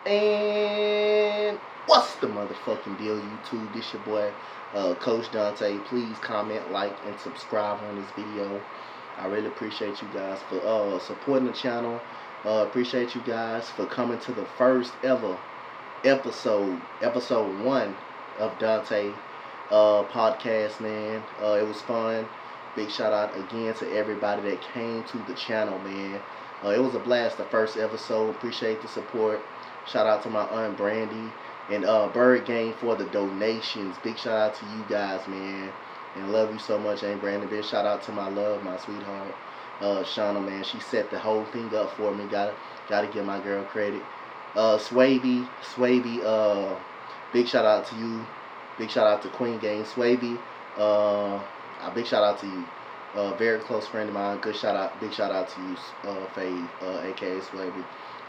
And what's the motherfucking deal, YouTube? This your boy, Coach Dante. Please comment, like, and subscribe on this video. I really appreciate you guys for supporting the channel. Appreciate you guys for coming to the first ever episode 1 of Dante podcast, man. It was fun. Big shout out again to everybody that came to the channel, man. It was a blast, the first episode. Appreciate the support. Shout out to my aunt Brandy and Bird Gang for the donations. Big shout out to you guys, man. And love you so much, Aunt Brandy. Big shout out to my love, my sweetheart, Shauna, man. She set the whole thing up for me. Gotta give my girl credit. Swavy, big shout out to you. Big shout out to Queen Gang. Swavy, a big shout out to you. Very close friend of mine. Big shout out to you, Faye, aka Swavy.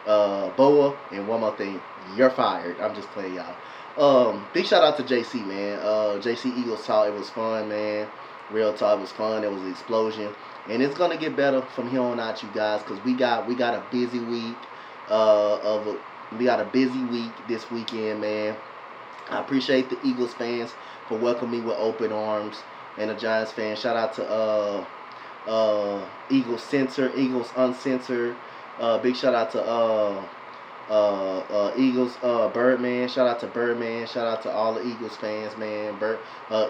Boa, and one more thing, you're fired. I'm just playing, y'all. Big shout out to JC, man. JC Eagles Talk, it was fun, man. Real talk, it was fun. It was an explosion, and it's gonna get better from here on out, you guys, because we got a busy week. We got a busy week this weekend, man. I appreciate the Eagles fans for welcoming me with open arms, and the Giants fans. Shout out to Eagles Uncensored. Big shout out to Eagles Birdman. Shout out to Birdman. Shout out to all the Eagles fans, man.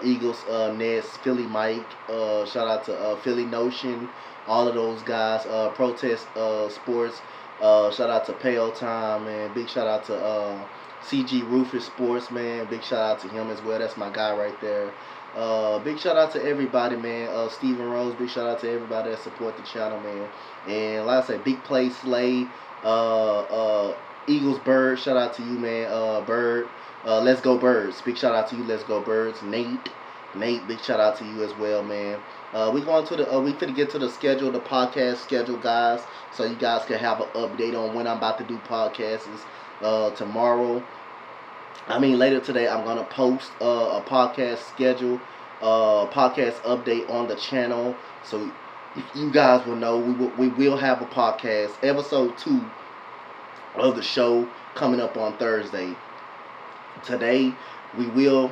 Eagles Nets, Philly Mike. Shout out to Philly Notion. All of those guys. Protest Sports. Shout out to Pale Time, man. Big shout out to CG Rufus Sports, man. Big shout out to him as well. That's my guy right there. Big shout out to everybody, man. Steven Rose, big shout out to everybody that support the channel, man. And like I said, Big Play Slay, Eagles Bird, shout out to you, man. Bird, Let's Go Birds, big shout out to you, Let's Go Birds. Nate, big shout out to you as well, man. We going to the we finna get to the schedule, the podcast schedule, guys, so you guys can have an update on when I'm about to do podcasts. Tomorrow. Later today, I'm gonna post a podcast schedule, podcast update on the channel, so you guys will know we will have a podcast episode 2 of the show coming up on Thursday. Today we will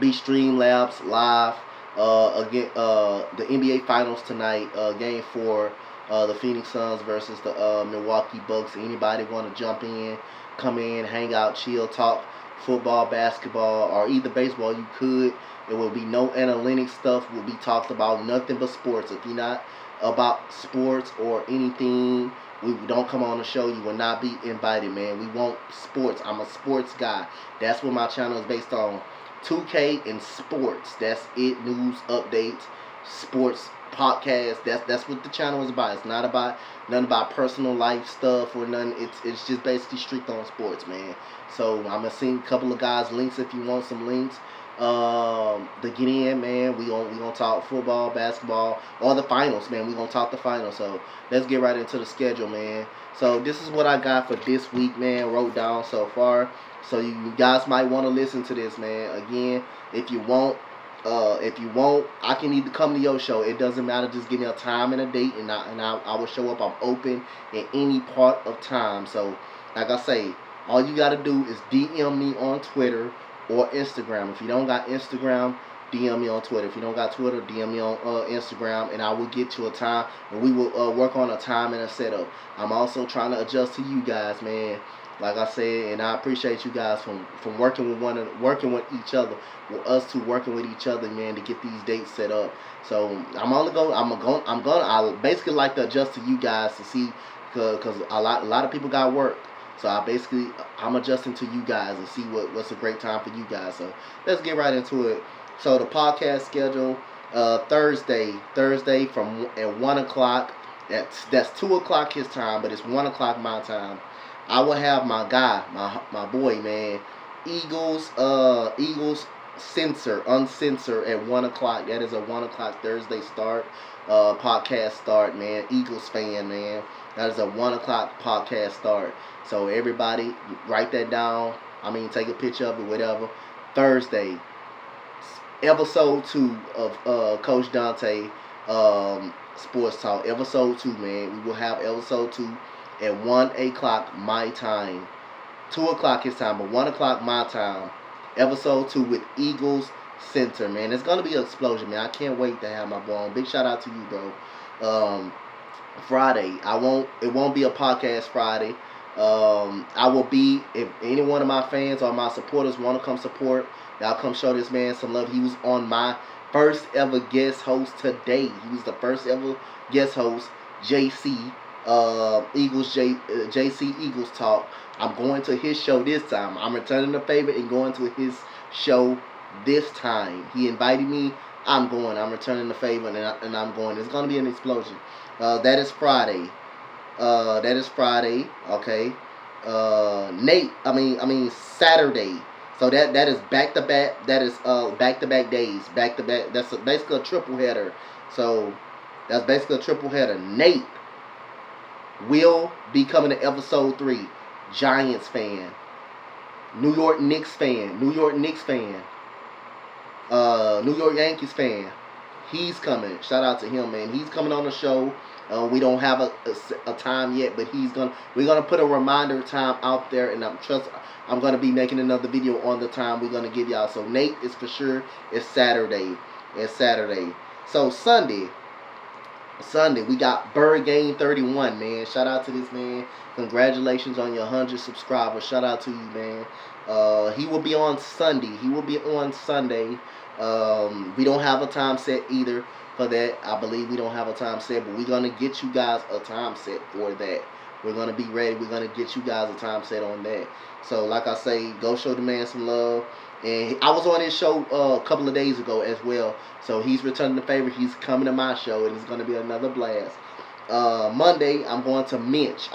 be Streamlabs live again. The NBA Finals tonight, Game 4. The Phoenix Suns versus the Milwaukee Bucks. Anybody want to jump in, come in, hang out, chill, talk football, basketball, or either baseball, you could. There will be no analytic stuff will be talked about, nothing but sports. If you're not about sports or anything, we don't come on the show, you will not be invited, man. We want sports. I'm a sports guy. That's what my channel is based on. 2K and sports. That's it. News, updates, sports, podcast. That's what the channel is about. It's not about nothing about personal life stuff or nothing. It's just basically strict on sports, man. So I'm gonna send a couple of guys links if you want some links. To get in, man. We gonna talk football, basketball, or the finals, man. We gonna talk the finals. So let's get right into the schedule, man. So this is what I got for this week, man. Wrote down so far. So you guys might want to listen to this, man. Again, if you want, I can either come to your show. It doesn't matter. Just give me a time and a date, and I will show up. I'm open in any part of time. So, like I say, all you got to do is DM me on Twitter or Instagram. If you don't got Instagram, DM me on Twitter. If you don't got Twitter, DM me on Instagram, and I will get you a time, and we will work on a time and a setup. I'm also trying to adjust to you guys, man. Like I said, and I appreciate you guys from working with each other, with us two working with each other, man, to get these dates set up. So I basically like to adjust to you guys to see, cause a lot of people got work. So I'm adjusting to you guys and see what's a great time for you guys. So let's get right into it. So the podcast schedule, Thursday from at 1 o'clock. That's 2 o'clock his time, but it's 1 o'clock my time. I will have my guy, my boy, man, Eagles Uncensored at 1 o'clock. That is a 1 o'clock Thursday start, podcast start, man. Eagles fan, man. That is a 1 o'clock podcast start. So everybody, write that down. Take a picture of it, whatever. Thursday, episode 2 of Coach Dante Sports Talk. Episode 2, man. We will have episode 2 at 1 o'clock my time. 2 o'clock his time, but 1 o'clock my time. Episode 2 with Eagles Center, man. It's gonna be an explosion, man. I can't wait to have my boy on. Big shout out to you, bro. Friday, it won't be a podcast Friday. I will be, if any one of my fans or my supporters want to come support, y'all come show this man some love. He was on my first ever guest host today. He was the first ever guest host, JC JC Eagles Talk. I'm going to his show this time. I'm returning the favor and going to his show this time. He invited me. I'm going. I'm returning the favor and I'm going. It's gonna be an explosion. That is Friday. Okay. Nate. I mean Saturday. So that is back to back. That is back to back days. Back to back. That's basically a triple header. So that's basically a triple header. Nate will be coming to episode 3. Giants fan. New York Knicks fan. New York Yankees fan. He's coming. Shout out to him, man. He's coming on the show. We don't have a time yet, but we're gonna put a reminder time out there, and I'm gonna be making another video on the time we're gonna give y'all. So Nate is for sure. It's Saturday. So Sunday we got Bird Game 31, man. Shout out to this man. Congratulations on your 100 subscribers. Shout out to you, man. He will be on Sunday. We don't have a time set either for that. I believe we don't have a time set, but we're going to get you guys a time set for that. We're going to be ready. We're going to get you guys a time set on that. So, like I say, go show the man some love. And I was on his show a couple of days ago as well. So, he's returning the favor. He's coming to my show, and it's going to be another blast. Monday, I'm going to Mitch.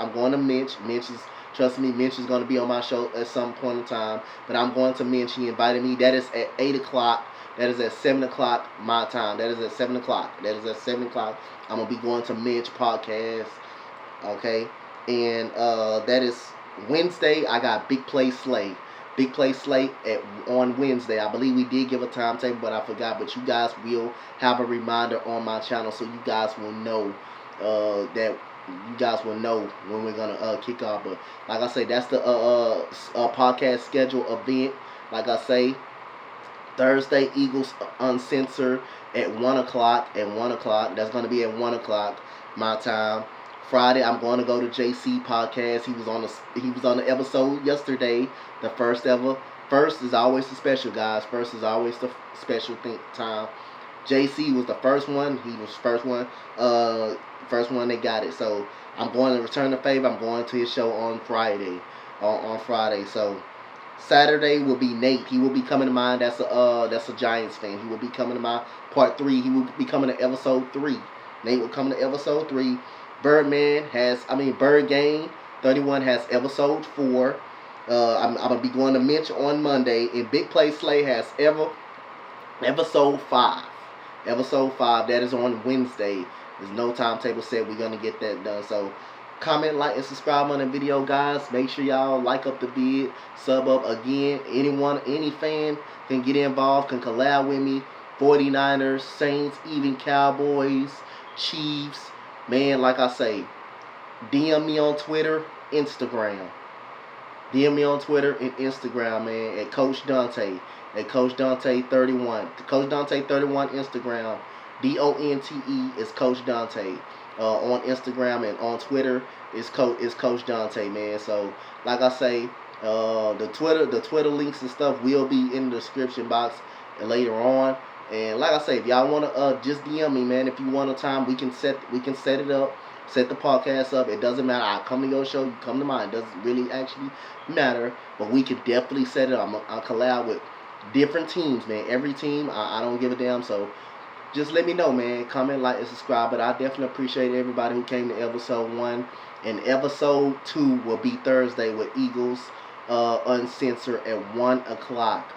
Trust me, Mitch is going to be on my show at some point in time. But I'm going to Mitch. He invited me. That is at 8 o'clock. That is at 7 o'clock my time. That is at 7 o'clock. I'm going to be going to Mitch podcast. Okay? And that is Wednesday. I got Big Play Slay. On Wednesday. I believe we did give a timetable, but I forgot. But you guys will have a reminder on my channel, so you guys will know when we're gonna kick off. But like I say, that's the podcast schedule event. Like I say, Thursday Eagles Uncensored at 1 o'clock. That's gonna be at 1 o'clock my time. Friday, I'm going to go to JC podcast. He was on the episode yesterday, the first ever. First is always the special, guys. First is always the special time. JC was the first one. He was first one that got it. So I'm going to return the favor. I'm going to his show on Friday. On Friday. So Saturday will be Nate. He will be coming to mine. That's a Giants fan. He will be coming to my part 3. He will be coming to episode 3. Nate will come to episode 3. Bird Game 31 has episode 4. I'm gonna be going to Mitch on Monday, and Big Play Slay has episode 5. That is on Wednesday. There's no timetable set. We're gonna get that done. So comment, like, and subscribe on the video, guys. Make sure y'all like up the vid, sub up. Again, any fan can get involved, can collab with me. 49ers, Saints, even Cowboys, Chiefs. Man, like I say, DM me on Twitter, Instagram. Man, at Coach Dante. At Coach Dante 31. Coach Dante 31 Instagram. DONTE is Coach Dante. On Instagram and on Twitter is Coach Dante, man. So, like I say, the Twitter links and stuff will be in the description box later on. And like I say, if y'all want to just DM me, man. If you want a time, we can set it up, set the podcast up. It doesn't matter. I'll come to your show, you come to mine. It doesn't really actually matter, but we can definitely set it up. I'll collab with different teams, man. Every team, I don't give a damn. So just let me know, man. Comment, like, and subscribe. But I definitely appreciate everybody who came to episode 1. And episode 2 will be Thursday with Eagles Uncensored at 1 o'clock.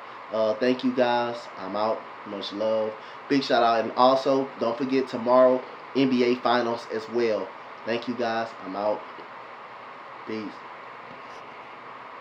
Thank you, guys. I'm out. Much love. Big shout out. And also, don't forget tomorrow, NBA Finals as well. Thank you, guys. I'm out. Peace.